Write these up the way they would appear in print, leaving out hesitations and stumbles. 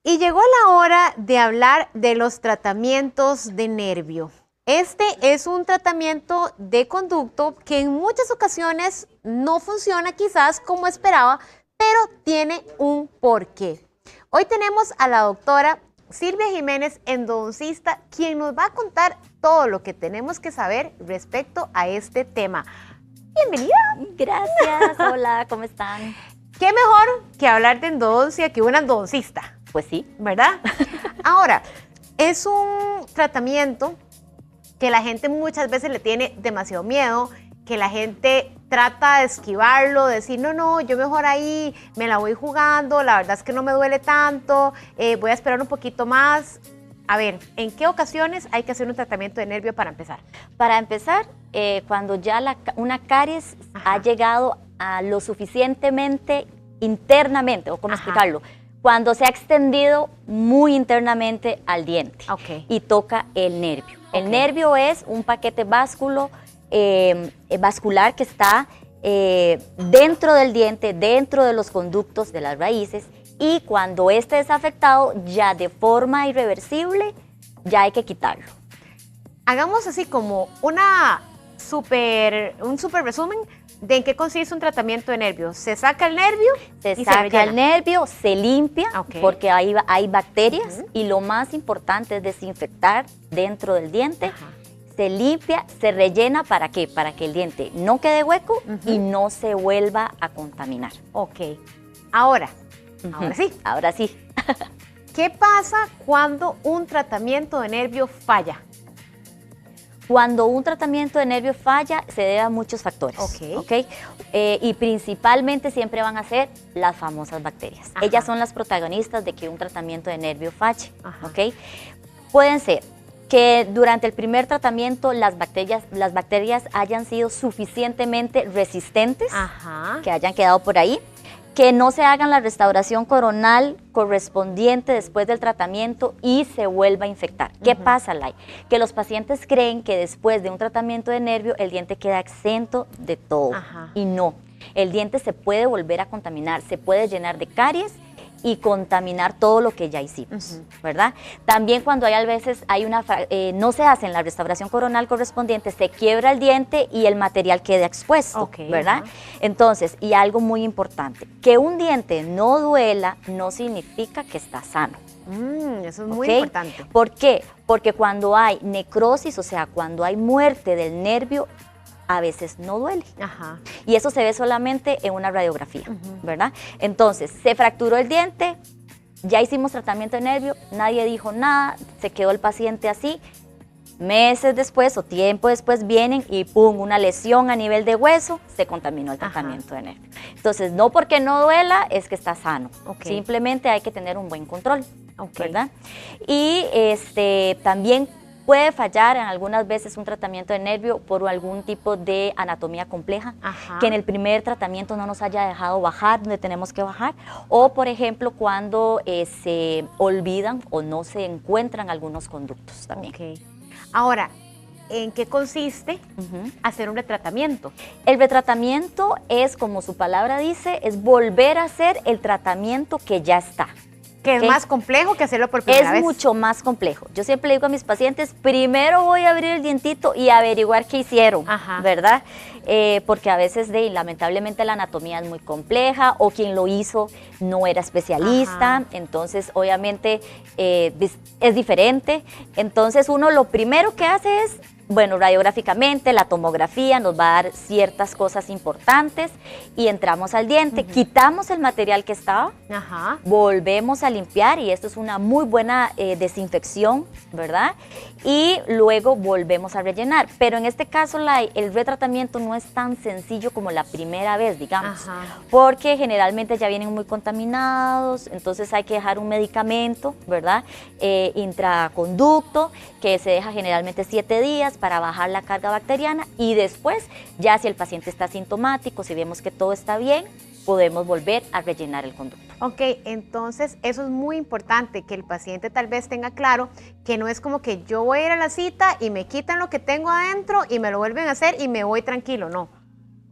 Y llegó la hora de hablar de los tratamientos de nervio. Este es un tratamiento de conducto que en muchas ocasiones no funciona quizás como esperaba, pero tiene un porqué. Hoy tenemos a la doctora Silvia Jiménez, endodoncista, quien nos va a contar todo lo que tenemos que saber respecto a este tema. Bienvenida. Gracias, hola, ¿cómo están? ¿Qué mejor que hablar de endodoncia que una endodoncista? Pues sí. ¿Verdad? Ahora, es un tratamiento que la gente muchas veces le tiene demasiado miedo, que la gente trata de esquivarlo, de decir, no, yo mejor ahí me la voy jugando, la verdad es que no me duele tanto, voy a esperar un poquito más. A ver, ¿en qué ocasiones hay que hacer un tratamiento de nervio para empezar? Para empezar, cuando ya una caries ha llegado a lo suficientemente internamente, o cómo explicarlo, cuando se ha extendido muy internamente al diente y toca el nervio. El nervio es un paquete vascular que está dentro del diente, dentro de los conductos de las raíces, y cuando este es afectado, ya de forma irreversible, ya hay que quitarlo. Hagamos así como un super resumen de en qué consiste un tratamiento de nervio. Se saca el nervio, se saca el nervio, se limpia, porque hay bacterias, y lo más importante es desinfectar dentro del diente. Se limpia, se rellena, ¿para qué? Para que el diente no quede hueco y no se vuelva a contaminar. Ahora sí. Ahora sí. ¿Qué pasa cuando un tratamiento de nervio falla? Cuando un tratamiento de nervio falla, se debe a muchos factores. Y principalmente siempre van a ser las famosas bacterias. Ellas son las protagonistas de que un tratamiento de nervio falle. Pueden ser que durante el primer tratamiento las bacterias hayan sido suficientemente resistentes, que hayan quedado por ahí, que no se hagan la restauración coronal correspondiente después del tratamiento y se vuelva a infectar. ¿Qué pasa, Lai? Que los pacientes creen que después de un tratamiento de nervio el diente queda exento de todo, y no. El diente se puede volver a contaminar, se puede llenar de caries y contaminar todo lo que ya hicimos, ¿verdad? También cuando a veces no se hace la restauración coronal correspondiente, se quiebra el diente y el material queda expuesto, ¿verdad? Entonces, y algo muy importante, que un diente no duela no significa que está sano. Eso es muy importante. ¿Por qué? Porque cuando hay necrosis, o sea, cuando hay muerte del nervio, a veces no duele. Y eso se ve solamente en una radiografía, ¿verdad? Entonces, se fracturó el diente, ya hicimos tratamiento de nervio, nadie dijo nada, se quedó el paciente así. Meses después o tiempo después vienen y ¡pum!, una lesión a nivel de hueso, se contaminó el tratamiento de nervio. Entonces, no porque no duela es que está sano. Simplemente hay que tener un buen control, ¿verdad? Y también puede fallar en algunas veces un tratamiento de nervio por algún tipo de anatomía compleja, que en el primer tratamiento no nos haya dejado bajar donde tenemos que bajar, o por ejemplo cuando se olvidan o no se encuentran algunos conductos también. Ahora, ¿en qué consiste hacer un retratamiento? El retratamiento es, como su palabra dice, es volver a hacer el tratamiento que ya está. Que es más complejo que hacerlo por primera vez. Es mucho más complejo. Yo siempre le digo a mis pacientes, primero voy a abrir el dientito y averiguar qué hicieron, ¿verdad? Porque a veces lamentablemente la anatomía es muy compleja o quien lo hizo no era especialista, entonces obviamente es diferente. Entonces uno lo primero que hace es, bueno, radiográficamente, la tomografía nos va a dar ciertas cosas importantes y entramos al diente, quitamos el material que estaba, volvemos a limpiar, y esto es una muy buena desinfección, ¿verdad? Y luego volvemos a rellenar. Pero en este caso el retratamiento no es tan sencillo como la primera vez, digamos, porque generalmente ya vienen muy contaminados, entonces hay que dejar un medicamento, ¿verdad? Intraconducto, que se deja generalmente 7 días para bajar la carga bacteriana, y después, ya si el paciente está asintomático, si vemos que todo está bien, podemos volver a rellenar el conducto. Entonces eso es muy importante, que el paciente tal vez tenga claro que no es como que yo voy a ir a la cita y me quitan lo que tengo adentro y me lo vuelven a hacer y me voy tranquilo, no.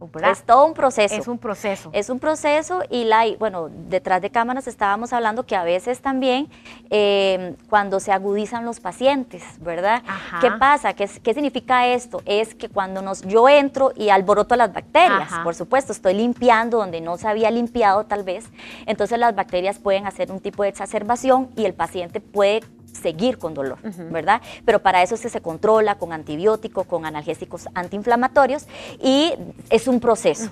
¿verdad? Es todo un proceso. Es un proceso. Es un proceso y bueno, detrás de cámaras estábamos hablando que a veces también cuando se agudizan los pacientes, ¿verdad? Ajá. ¿Qué pasa? ¿Qué significa esto? Es que cuando yo entro y alboroto las bacterias, Ajá. por supuesto, estoy limpiando donde no se había limpiado tal vez, entonces las bacterias pueden hacer un tipo de exacerbación y el paciente puede seguir con dolor, ¿verdad? Pero para eso se controla con antibiótico, con analgésicos antiinflamatorios y es un proceso.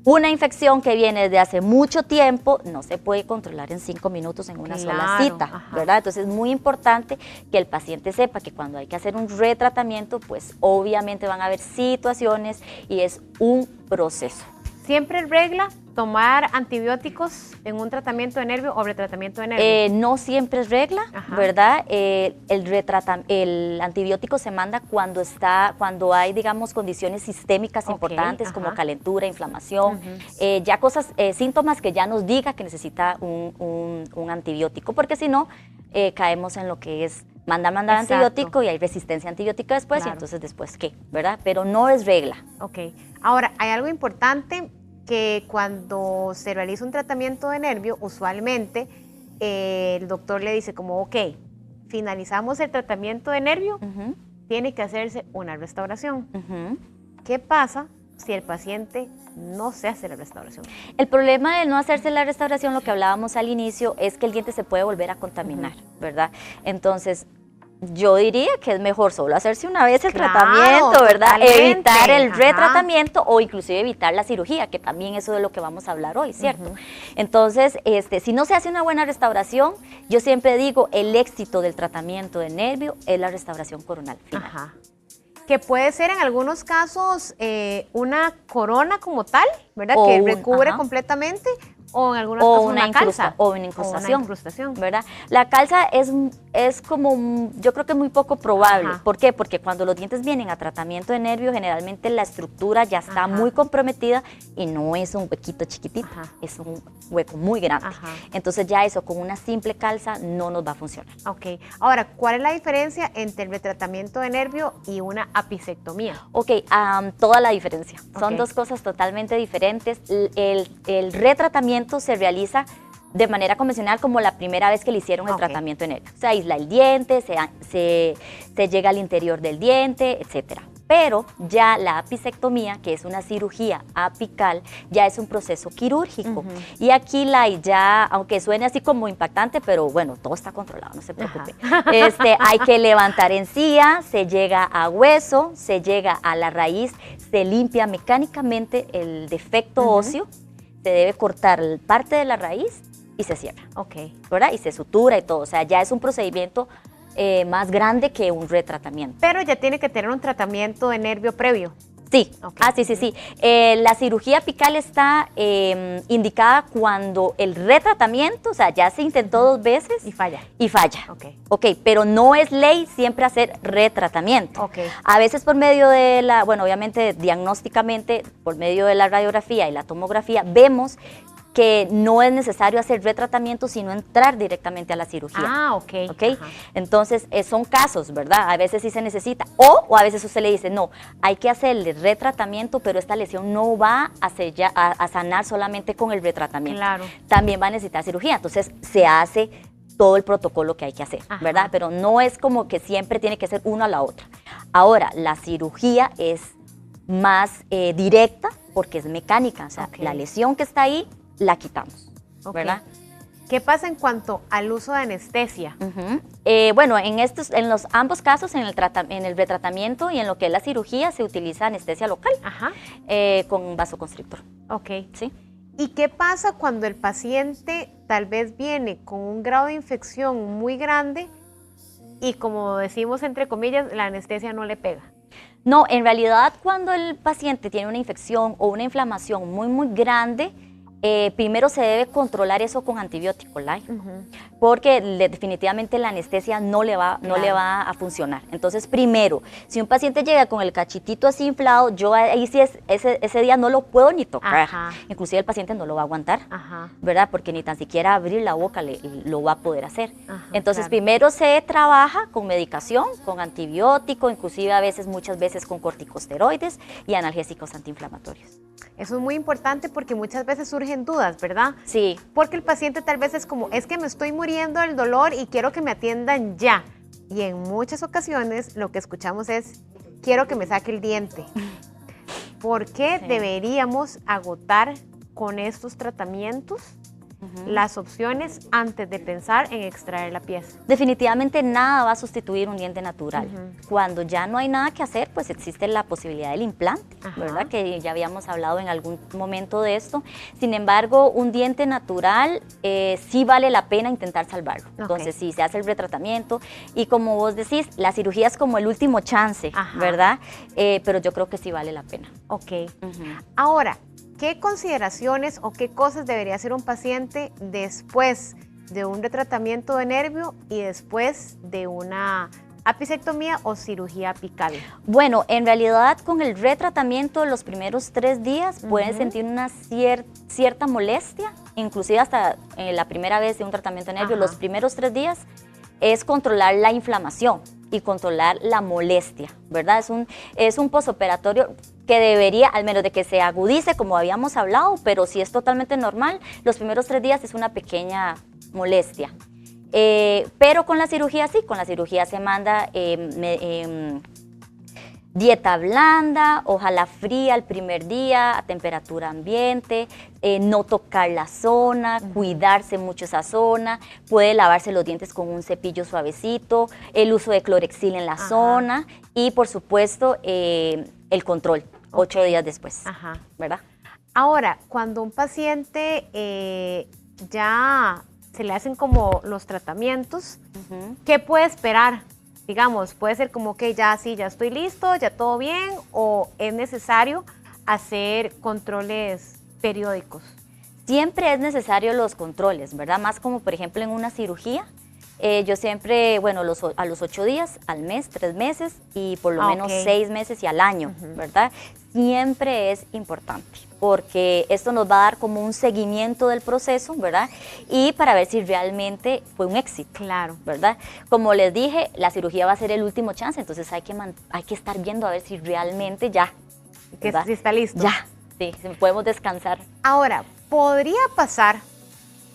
Una infección que viene desde hace mucho tiempo no se puede controlar en 5 minutos en una sola cita, ¿verdad? Entonces es muy importante que el paciente sepa que cuando hay que hacer un retratamiento, pues obviamente van a haber situaciones y es un proceso. ¿Siempre regla tomar antibióticos en un tratamiento de nervio o retratamiento de nervio? No siempre es regla, ¿verdad? El antibiótico se manda cuando hay, digamos, condiciones sistémicas importantes como calentura, inflamación, ya síntomas que ya nos diga que necesita un antibiótico, porque si no, caemos en lo que es mandar antibiótico y hay resistencia antibiótica después, y entonces después ¿qué? ¿Verdad? Pero no es regla. Ok. Ahora, hay algo importante que cuando se realiza un tratamiento de nervio, usualmente el doctor le dice como, ok, finalizamos el tratamiento de nervio, tiene que hacerse una restauración. ¿Qué pasa si el paciente no se hace la restauración? El problema de no hacerse la restauración, lo que hablábamos al inicio, es que el diente se puede volver a contaminar, ¿verdad? Entonces, yo diría que es mejor solo hacerse una vez el tratamiento, ¿verdad? Evitar el retratamiento o inclusive evitar la cirugía, que también eso es de lo que vamos a hablar hoy, ¿cierto? Entonces, si no se hace una buena restauración, yo siempre digo, el éxito del tratamiento de nervio es la restauración coronal final. Que puede ser en algunos casos una corona como tal, ¿verdad? Que recubre completamente, o en algunos casos una calza. O una incrustación. O una incrustación. ¿Verdad? La calza es como, yo creo que muy poco probable. ¿Por qué? Porque cuando los dientes vienen a tratamiento de nervio, generalmente la estructura ya está muy comprometida y no es un huequito chiquitito, es un hueco muy grande. Entonces ya eso con una simple calza no nos va a funcionar. Ok. Ahora, ¿cuál es la diferencia entre el retratamiento de nervio y una apicectomía? Ok, toda la diferencia. Son dos cosas totalmente diferentes. El retratamiento se realiza de manera convencional como la primera vez que le hicieron el tratamiento de nervio. Se aísla el diente, se llega al interior del diente, etcétera. Pero ya la apicectomía, que es una cirugía apical, ya es un proceso quirúrgico. Y aquí ya, aunque suene así como impactante, pero bueno, todo está controlado, no se preocupe. Hay que levantar encía, se llega a hueso, se llega a la raíz, se limpia mecánicamente el defecto óseo, se debe cortar parte de la raíz y se cierra, ¿verdad? Y se sutura y todo, o sea, ya es un procedimiento más grande que un retratamiento. Pero ya tiene que tener un tratamiento de nervio previo. Sí, sí. La cirugía apical está indicada cuando el retratamiento, o sea, ya se intentó 2 veces. Y falla. Pero no es ley siempre hacer retratamiento. A veces por medio de obviamente diagnósticamente, por medio de la radiografía y la tomografía, vemos que no es necesario hacer retratamiento, sino entrar directamente a la cirugía. Entonces, son casos, ¿verdad? A veces sí se necesita, o a veces usted le dice, no, hay que hacerle retratamiento, pero esta lesión no va a sanar solamente con el retratamiento. También va a necesitar cirugía, entonces se hace todo el protocolo que hay que hacer, ¿verdad? Pero no es como que siempre tiene que ser una a la otra. Ahora, la cirugía es más directa porque es mecánica, o sea, la lesión que está ahí, la quitamos, ¿verdad? ¿Qué pasa en cuanto al uso de anestesia? Bueno, en los ambos casos, en el retratamiento y en lo que es la cirugía, se utiliza anestesia local con vasoconstrictor. ¿Sí? ¿Y qué pasa cuando el paciente tal vez viene con un grado de infección muy grande y, como decimos entre comillas, la anestesia no le pega? No, en realidad cuando el paciente tiene una infección o una inflamación muy, muy grande, primero se debe controlar eso con antibiótico, porque definitivamente la anestesia no le va a funcionar. Entonces, primero, si un paciente llega con el cachitito así inflado, yo ahí sí ese día no lo puedo ni tocar. Inclusive el paciente no lo va a aguantar, ¿verdad? Porque ni tan siquiera abrir la boca lo va a poder hacer. Entonces, primero se trabaja con medicación, con antibiótico, inclusive muchas veces con corticosteroides y analgésicos antiinflamatorios. Eso es muy importante porque muchas veces surgen dudas, ¿verdad? Sí. Porque el paciente tal vez es como, es que me estoy muriendo del dolor y quiero que me atiendan ya. Y en muchas ocasiones lo que escuchamos es, quiero que me saque el diente. ¿Por qué deberíamos agotar con estos tratamientos las opciones antes de pensar en extraer la pieza? Definitivamente nada va a sustituir un diente natural. Cuando ya no hay nada que hacer, pues existe la posibilidad del implante, ¿verdad? Que ya habíamos hablado en algún momento de esto. Sin embargo, un diente natural sí vale la pena intentar salvarlo. Entonces, sí, se hace el retratamiento y como vos decís, la cirugía es como el último chance, ¿verdad? Pero yo creo que sí vale la pena. Ahora, ¿qué consideraciones o qué cosas debería hacer un paciente después de un retratamiento de nervio y después de una apicectomía o cirugía apical? Bueno, en realidad con el retratamiento los primeros 3 días pueden sentir una cierta molestia, inclusive hasta la primera vez de un tratamiento de nervio, los primeros 3 días es controlar la inflamación y controlar la molestia, ¿verdad? Es un postoperatorio que debería, al menos de que se agudice, como habíamos hablado, pero si es totalmente normal, los primeros 3 días es una pequeña molestia. Pero con la cirugía sí, con la cirugía se manda dieta blanda, ojalá fría el primer día, a temperatura ambiente, no tocar la zona, cuidarse mucho esa zona, puede lavarse los dientes con un cepillo suavecito, el uso de clorexil en la zona y por supuesto el control 8 días después, ¿verdad? Ahora, cuando un paciente ya se le hacen como los tratamientos, ¿qué puede esperar? Digamos, puede ser como que ya sí, ya estoy listo, ya todo bien, o es necesario hacer controles periódicos. Siempre es necesario los controles, ¿verdad? Más como por ejemplo en una cirugía, yo siempre, bueno, a los 8 días, al mes, 3 meses y por lo menos 6 meses y al año, ¿verdad? Siempre es importante porque esto nos va a dar como un seguimiento del proceso, ¿verdad? Y para ver si realmente fue un éxito, claro, ¿verdad? Como les dije, la cirugía va a ser el último chance, entonces hay que estar viendo a ver si realmente ya, ¿verdad? Si está listo. Ya, sí, podemos descansar. Ahora, podría pasar,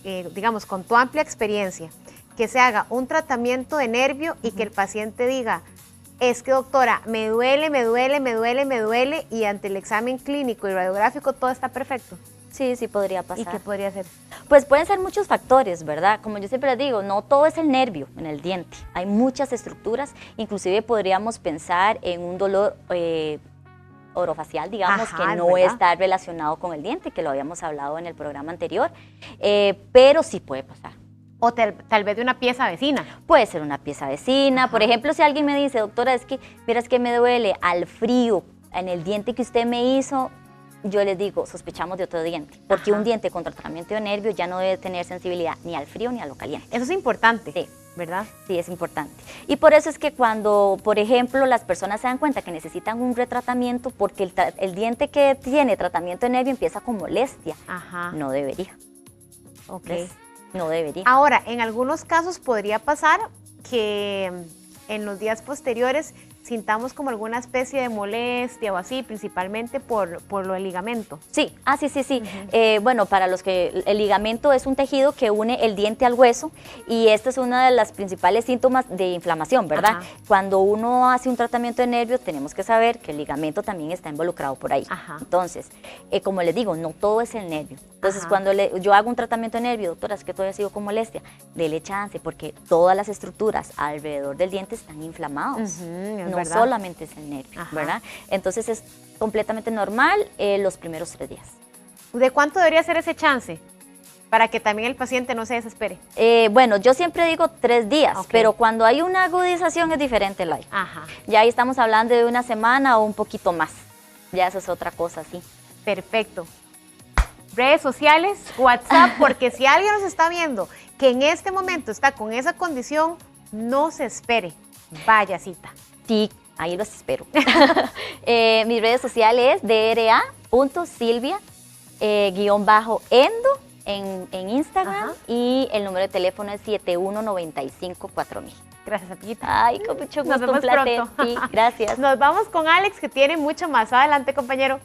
digamos, con tu amplia experiencia, que se haga un tratamiento de nervio y que el paciente diga, es que doctora, me duele, y ante el examen clínico y radiográfico todo está perfecto. Sí, sí podría pasar. ¿Y qué podría ser? Pues pueden ser muchos factores, ¿verdad? Como yo siempre les digo, no todo es el nervio en el diente. Hay muchas estructuras, inclusive podríamos pensar en un dolor orofacial, digamos, que no está relacionado con el diente, que lo habíamos hablado en el programa anterior, pero sí puede pasar. O tal vez de una pieza vecina. Puede ser una pieza vecina. Por ejemplo, si alguien me dice, doctora, es que, verás que me duele al frío en el diente que usted me hizo, yo les digo, sospechamos de otro diente. Porque un diente con tratamiento de nervio ya no debe tener sensibilidad ni al frío ni a lo caliente. Eso es importante. Sí. ¿Verdad? Sí, es importante. Y por eso es que cuando, por ejemplo, las personas se dan cuenta que necesitan un retratamiento porque el diente que tiene tratamiento de nervio empieza con molestia, no debería. ¿Ves? No debería. Ahora, en algunos casos podría pasar que en los días posteriores sintamos como alguna especie de molestia o así, principalmente por lo del ligamento. Sí, sí. Bueno, para los que el ligamento es un tejido que une el diente al hueso y esto es uno de los principales síntomas de inflamación, ¿verdad? Cuando uno hace un tratamiento de nervio tenemos que saber que el ligamento también está involucrado por ahí. Entonces, como les digo, no todo es el nervio. Entonces, cuando yo hago un tratamiento de nervio, doctora, es que todavía sigo con molestia, dele chance porque todas las estructuras alrededor del diente están inflamados. No solamente es el nervio, ¿verdad? Entonces es completamente normal los primeros 3 días. ¿De cuánto debería ser ese chance? Para que también el paciente no se desespere. Bueno, yo siempre digo 3 días, pero cuando hay una agudización es diferente, Lai. Ya ahí estamos hablando de una semana o un poquito más. Ya eso es otra cosa, sí. Perfecto. Redes sociales, WhatsApp, porque si alguien nos está viendo que en este momento está con esa condición, no se espere, vaya cita. Sí, ahí los espero. Mis redes sociales es dra.silvia_endo en Instagram y el número de teléfono es 7195-4000. Gracias, Apillita. Ay, con mucho gusto, un placer. Sí, gracias. Nos vamos con Alex, que tiene mucho más. Adelante, compañero.